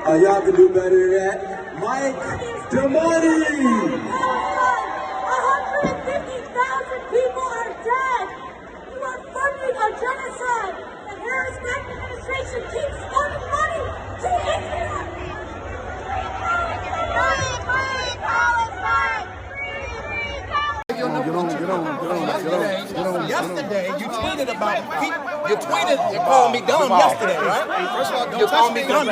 Y'all can do better than that. Mike Damani. 150,000 people are dead. You are funding a genocide. The Harris-Biden administration keeps funding money to Israel. Yesterday, you tweeted about you called me dumb yesterday, right? You called me dumb.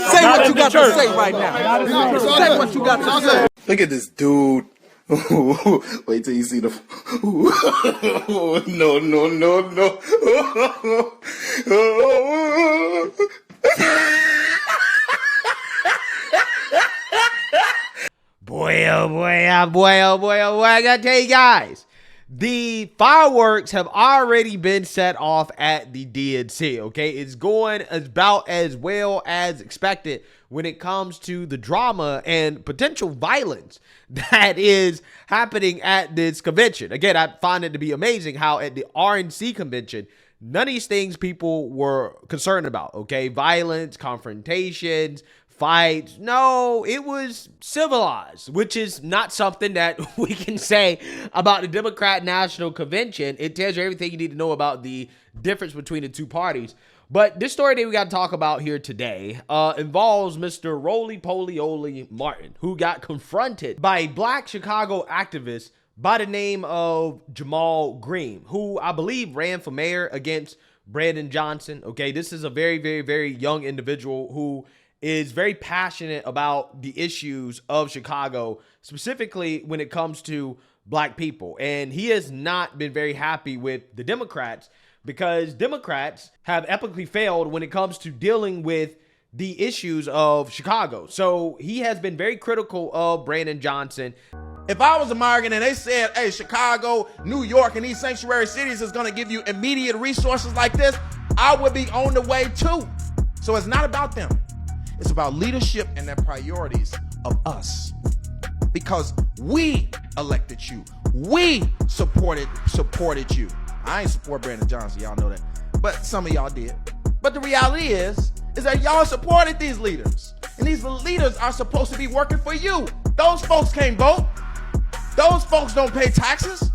Say what you got to say right now. Say what you got to say. Look at this dude. Wait till you see the. No. Boy, oh boy, I gotta tell you guys, the fireworks have already been set off at the DNC, okay? It's going about as well as expected when it comes to the drama and potential violence that is happening at this convention. Again, I find it to be amazing how at the RNC convention, none of these things people were concerned about, okay? Violence, confrontations, fights. No, it was civilized, which is not something that we can say about the Democrat National Convention. It tells you everything you need to know about the difference between the two parties. But this story that we got to talk about here today involves Mr. Roly-Poly-Oly Martin, who got confronted by a black Chicago activist by the name of JAMAL Green, who I believe ran for mayor against Brandon Johnson. Okay, this is a very, very, very young individual who is very passionate about the issues of Chicago, specifically when it comes to black people. And he has not been very happy with the Democrats because Democrats have epically failed when it comes to dealing with the issues of Chicago. So he has been very critical of Brandon Johnson. If I was American and they said, hey, Chicago, New York, and these sanctuary cities is going to give you immediate resources like this, I would be on the way too. So it's not about them. It's about leadership and their priorities of us. Because we elected you. We supported you. I ain't support Brandon Johnson, y'all know that. But some of y'all did. But the reality is that y'all supported these leaders. And these leaders are supposed to be working for you. Those folks can't vote. Those folks don't pay taxes.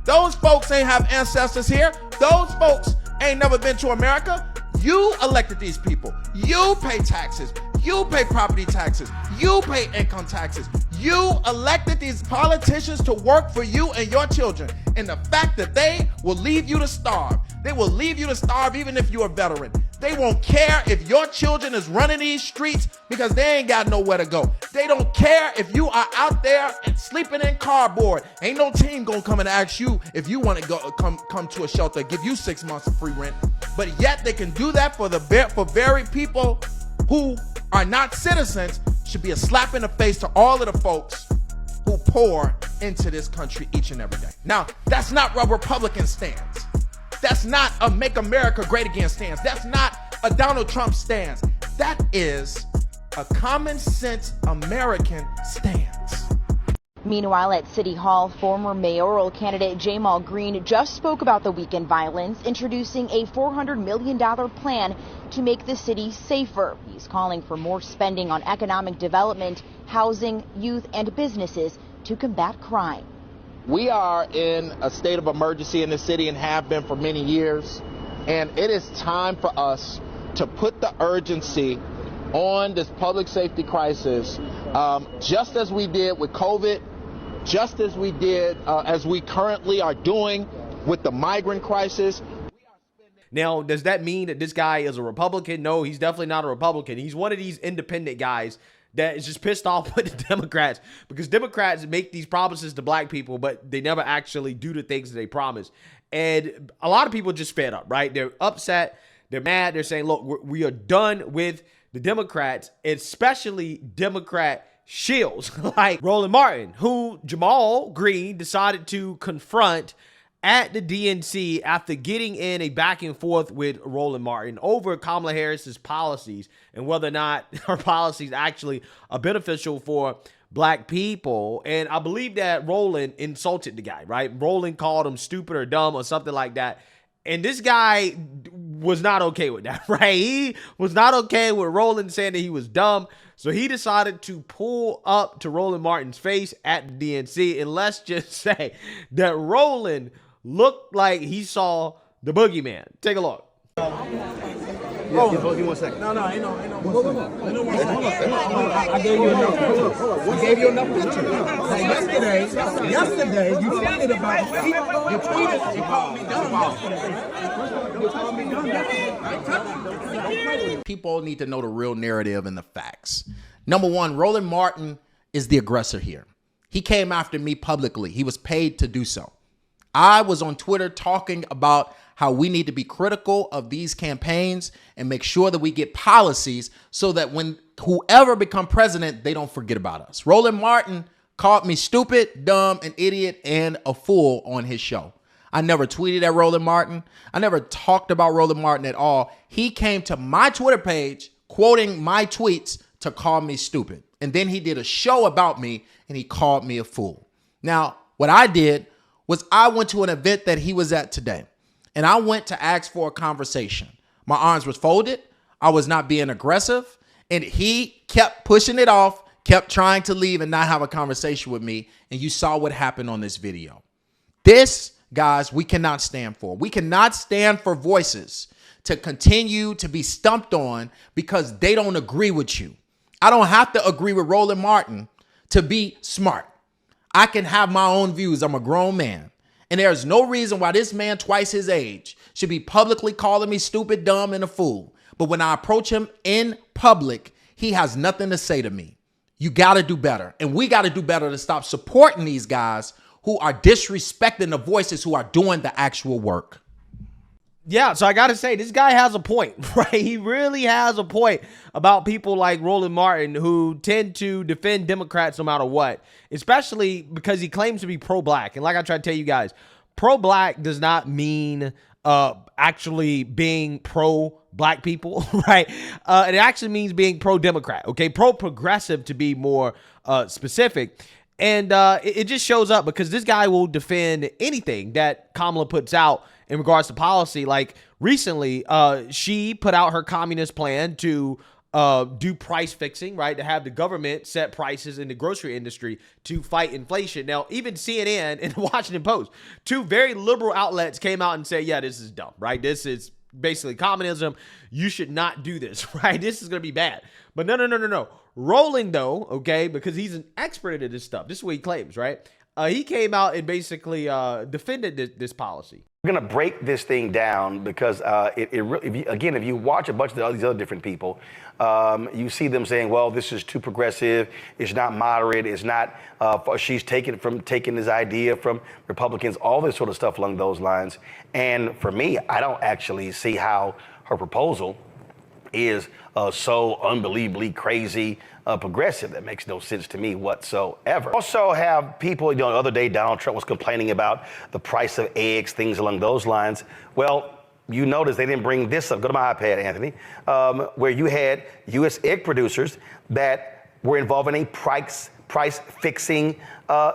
Those folks ain't have ancestors here. Those folks ain't never been to America. You elected these people. You pay taxes. You pay property taxes. You pay income taxes. You elected these politicians to work for you and your children. And the fact that they will leave you to starve. They will leave you to starve even if you're a veteran. They won't care if your children is running these streets because they ain't got nowhere to go. They don't care if you are out there and sleeping in cardboard. Ain't no team gonna come and ask you if you want to go come to a shelter, give you 6 months of free rent. But yet they can do that for very people who are not citizens. Should be a slap in the face to all of the folks who pour into this country each and every day. Now, that's not what Republican stance. That's not a Make America Great Again stance. That's not a Donald Trump stance. That is a common sense American stance. Meanwhile, at City Hall, former mayoral candidate JAMAL Green just spoke about the weekend violence, introducing a $400 million plan to make the city safer. He's calling for more spending on economic development, housing, youth, and businesses to combat crime. We are in a state of emergency in the city and have been for many years. And it is time for us to put the urgency on this public safety crisis, just as we did with COVID, just as we did, as we currently are doing with the migrant crisis. Now, does that mean that this guy is a Republican? No, he's definitely not a Republican. He's one of these independent guys that is just pissed off with the Democrats because Democrats make these promises to black people, but they never actually do the things that they promise. And a lot of people just fed up, right? They're upset. They're mad. They're saying, look, we are done with the Democrats, especially Democrat shills like Roland Martin, who JAMAL Green decided to confront at the DNC after getting in a back and forth with Roland Martin over Kamala Harris's policies and whether or not her policies actually are beneficial for black people. And I believe that Roland insulted the guy, right? Roland called him stupid or dumb or something like that. And this guy was not okay with that, right? He was not okay with Roland saying that he was dumb. So he decided to pull up to Roland Martin's face at the DNC. And let's just say that Roland looked like he saw the boogeyman. Take a look. Give me 1 second. No, ain't no. I gave you enough pictures. I gave you enough pictures. So yesterday, you tweeted about me. You tweeted, you called me dumb. You called me dumb. People need to know the real narrative and the facts. Number one, Roland Martin is the aggressor here. He came after me publicly. He was paid to do so. I was on Twitter talking about how we need to be critical of these campaigns and make sure that we get policies so that when whoever become president, they don't forget about us. Roland Martin called me stupid, dumb, an idiot, and a fool on his show. I never tweeted at Roland Martin. I never talked about Roland Martin at all. He came to my Twitter page quoting my tweets to call me stupid. And then he did a show about me and he called me a fool. Now, what I did was I went to an event that he was at today. And I went to ask for a conversation. My arms was folded. I was not being aggressive. And he kept pushing it off, kept trying to leave and not have a conversation with me. And you saw what happened on this video. This, guys, we cannot stand for. We cannot stand for voices to continue to be stumped on because they don't agree with you. I don't have to agree with Roland Martin to be smart. I can have my own views. I'm a grown man. And there's no reason why this man twice his age should be publicly calling me stupid, dumb, and a fool. But when I approach him in public, he has nothing to say to me. You got to do better. And we got to do better to stop supporting these guys who are disrespecting the voices who are doing the actual work. Yeah, so I got to say, this guy has a point, right? He really has a point about people like Roland Martin who tend to defend Democrats no matter what, especially because he claims to be pro-black. And like I try to tell you guys, pro-black does not mean actually being pro-black people, right? It actually means being pro-Democrat, okay? Pro-progressive to be more specific. And it just shows up because this guy will defend anything that Kamala puts out in regards to policy. Like recently, she put out her communist plan to do price fixing, right? To have the government set prices in the grocery industry to fight inflation. Now, even CNN and the Washington Post, two very liberal outlets came out and said, yeah, this is dumb, right? This is basically communism. You should not do this, right? This is going to be bad. But no. Roland, though, okay, because he's an expert at this stuff. This is what he claims, right? He came out and basically defended this policy. We're going to break this thing down because, if you watch a bunch of all these other different people, you see them saying, well, this is too progressive, it's not moderate, it's not, she's taking this idea from Republicans, all this sort of stuff along those lines. And for me, I don't actually see how her proposal is so unbelievably crazy progressive. That makes no sense to me whatsoever. Also have people, the other day Donald Trump was complaining about the price of eggs, things along those lines. Well, you notice they didn't bring this up. Go to my iPad, Anthony, where you had U.S. egg producers that were involved in a price fixing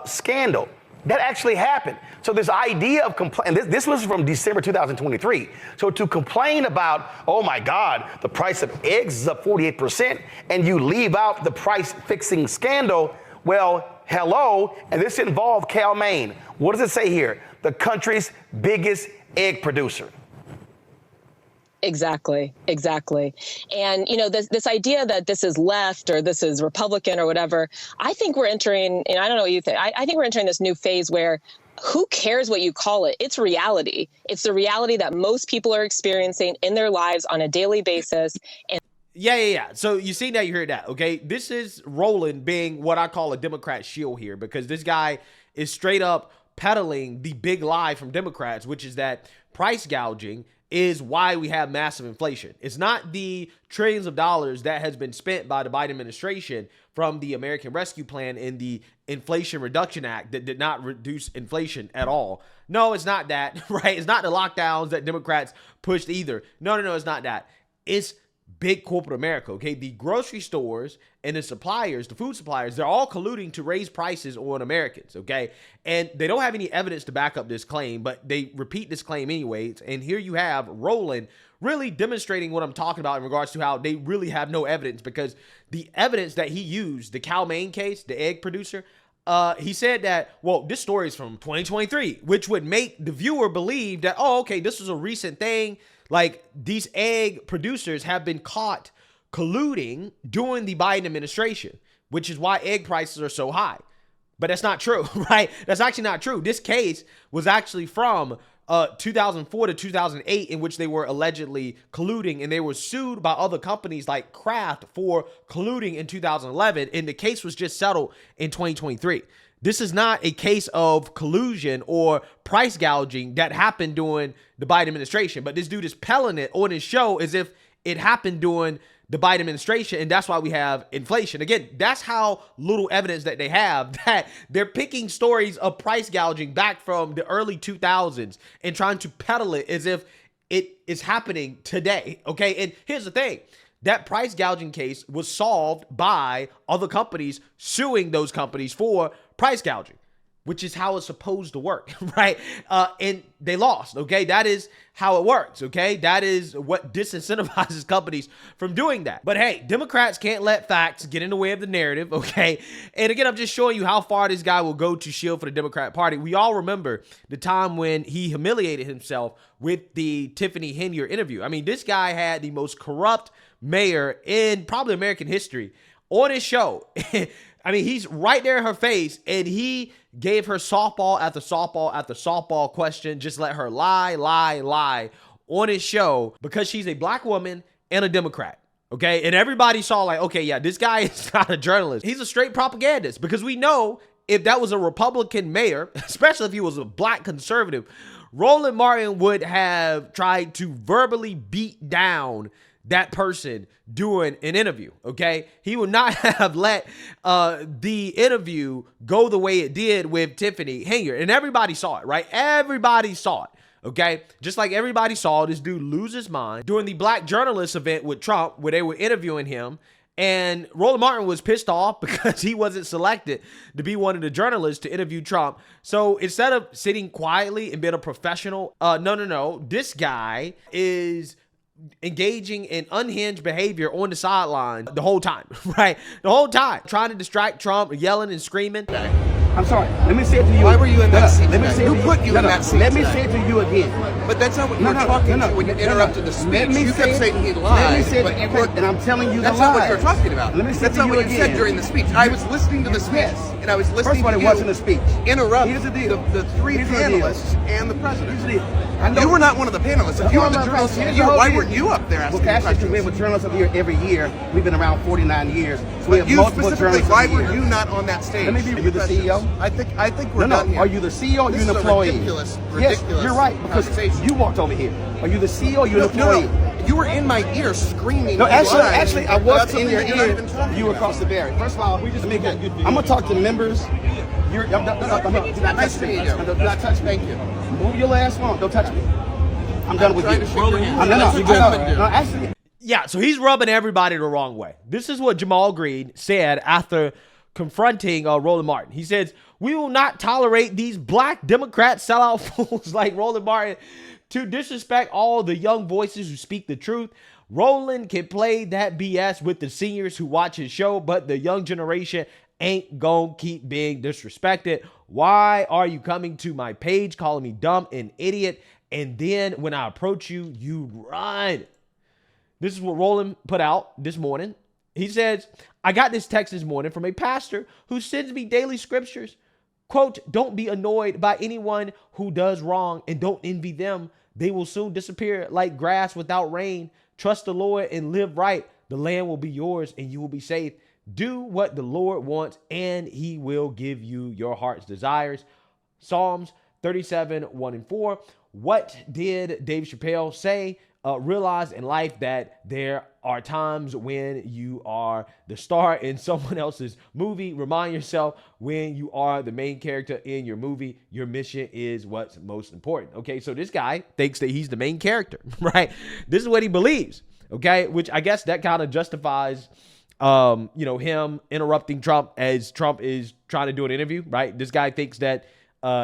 scandal. That actually happened. So this idea of this was from December 2023. So to complain about, oh my God, the price of eggs is up 48%, and you leave out the price fixing scandal, well, hello, and this involved Cal-Maine. What does it say here? The country's biggest egg producer. Exactly. And, this idea that this is left or this is Republican or whatever, I think we're entering, and I don't know what you think, I think we're entering this new phase where who cares what you call it? It's reality. It's the reality that most people are experiencing in their lives on a daily basis. And Yeah. So you see now, you heard that, okay? This is Roland being what I call a Democrat shield here, because this guy is straight up peddling the big lie from Democrats, which is that price gouging is why we have massive inflation. It's not the trillions of dollars that has been spent by the Biden administration from the American Rescue Plan and the Inflation Reduction Act that did not reduce inflation at all. No, it's not that, right? It's not the lockdowns that Democrats pushed either. No, it's not that. It's big corporate America, okay? The grocery stores and the suppliers, the food suppliers, they're all colluding to raise prices on Americans, okay? And they don't have any evidence to back up this claim, but they repeat this claim anyways. And here you have Roland really demonstrating what I'm talking about in regards to how they really have no evidence, because the evidence that he used, the Cal Maine case, the egg producer, he said that, well, this story is from 2023, which would make the viewer believe that, oh, okay, this was a recent thing. Like, these egg producers have been caught colluding during the Biden administration, which is why egg prices are so high. But that's not true, right? That's actually not true. This case was actually from 2004 to 2008, in which they were allegedly colluding, and they were sued by other companies like Kraft for colluding in 2011, and the case was just settled in 2023. This is not a case of collusion or price gouging that happened during the Biden administration, but this dude is peddling it on his show as if it happened during the Biden administration, and that's why we have inflation. Again, that's how little evidence that they have, that they're picking stories of price gouging back from the early 2000s and trying to peddle it as if it is happening today, okay? And here's the thing. That price gouging case was solved by other companies suing those companies for price gouging, which is how it's supposed to work, right? And they lost, okay? That is how it works, okay? That is what disincentivizes companies from doing that. But hey, Democrats can't let facts get in the way of the narrative, okay? And again, I'm just showing you how far this guy will go to shield for the Democrat Party. We all remember the time when he humiliated himself with the Tiffany Henier interview. I mean, this guy had the most corrupt mayor in probably American history on his show. I mean, he's right there in her face, and he gave her softball after softball after softball question, just let her lie on his show because she's a black woman and a Democrat, okay? And everybody saw like, okay, yeah, this guy is not a journalist. He's a straight propagandist, because we know if that was a Republican mayor, especially if he was a black conservative, Roland Martin would have tried to verbally beat down that person during an interview, okay? He would not have let the interview go the way it did with Tiffany Henier. And everybody saw it, right? Everybody saw it, okay? Just like everybody saw this dude lose his mind during the black journalist event with Trump, where they were interviewing him. And Roland Martin was pissed off because he wasn't selected to be one of the journalists to interview Trump. So instead of sitting quietly and being a professional, no. This guy is engaging in unhinged behavior on the sideline the whole time, right? The whole time, trying to distract Trump, yelling and screaming. I'm sorry. Let me say it to you. Why were you in that seat? Let me say Who put you in that seat? Let me say it to you again. But that's not what you were talking to when you interrupted the speech. You kept saying he lied, but you weren't. And I'm telling you that's not what you were talking about. Let me say that's not what you said during the speech. I was listening to the speech, and I was listening to you. First of all, it wasn't a speech. Interrupt Here's the deal. the three panelists and the president. Here's the deal. You were not one of the panelists. If you were the journalist, why weren't you up there asking questions? We have a journalist up here every year. We've been around 49 years. So we have you multiple specifically, journalists. why were you not on that stage? Let me be. Are you the CEO? I think we're done here. Are you the CEO or are you an employee? Ridiculous, yes, you're right, because you walked over here. Are you the CEO or are you an employee? No. You were in my ear screaming. No, actually, I was in your ear. You were across the barrier. First of all, I'm gonna talk to members. Do not touch me. Do not touch me. Thank you. Move your last one. Don't touch me. I'm done with you. Actually. Yeah, so he's rubbing everybody the wrong way. This is what JAMAL Green said after confronting Roland Martin. He says, "We will not tolerate these black Democrat sellout fools like Roland Martin to disrespect all the young voices who speak the truth. Roland can play that BS with the seniors who watch his show, but the young generation ain't gonna keep being disrespected. Why are you coming to my page calling me dumb and idiot? And then when I approach you, you run." This is what Roland put out this morning. He says, "I got this text this morning from a pastor who sends me daily scriptures. Quote, don't be annoyed by anyone who does wrong and don't envy them. They will soon disappear like grass without rain. Trust the Lord and live right. The land will be yours and you will be safe. Do what the Lord wants and he will give you your heart's desires." Psalms 37, 1 and 4. What did Dave Chappelle say? Realize in life that there are times when you are the star in someone else's movie. Remind yourself when you are the main character in your movie, your mission is what's most important. Okay, so this guy thinks that he's the main character, right? This is what he believes. Okay, which I guess that kind of justifies, him interrupting Trump as Trump is trying to do an interview, right? This guy thinks that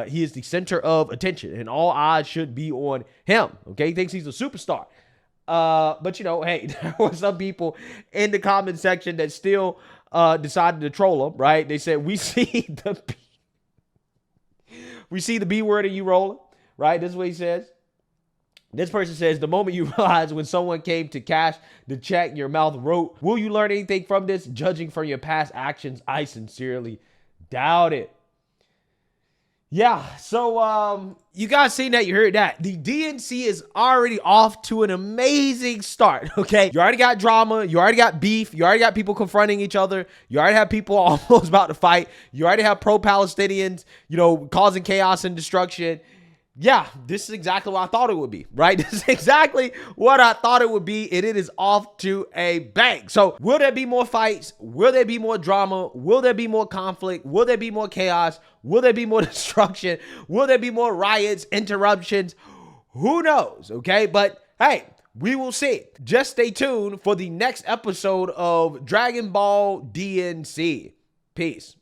he is the center of attention and all eyes should be on him. Okay, he thinks he's a superstar. But hey, there were some people in the comment section that still decided to troll him, right? They said, we see the B word in you, Roland, right? This is what he says. This person says, the moment you realize when someone came to cash the check, your mouth wrote, will you learn anything from this? Judging from your past actions, I sincerely doubt it. Yeah, so you guys seen that, you heard that. The DNC is already off to an amazing start, okay? You already got drama, you already got beef, you already got people confronting each other, you already have people almost about to fight, you already have pro-Palestinians, causing chaos and destruction. Yeah, this is exactly what I thought it would be, right? This is exactly what I thought it would be, and it is off to a bang. So will there be more fights? Will there be more drama? Will there be more conflict? Will there be more chaos? Will there be more destruction? Will there be more riots, interruptions? Who knows, okay? But hey, we will see. Just stay tuned for the next episode of Dragon Ball DNC. Peace.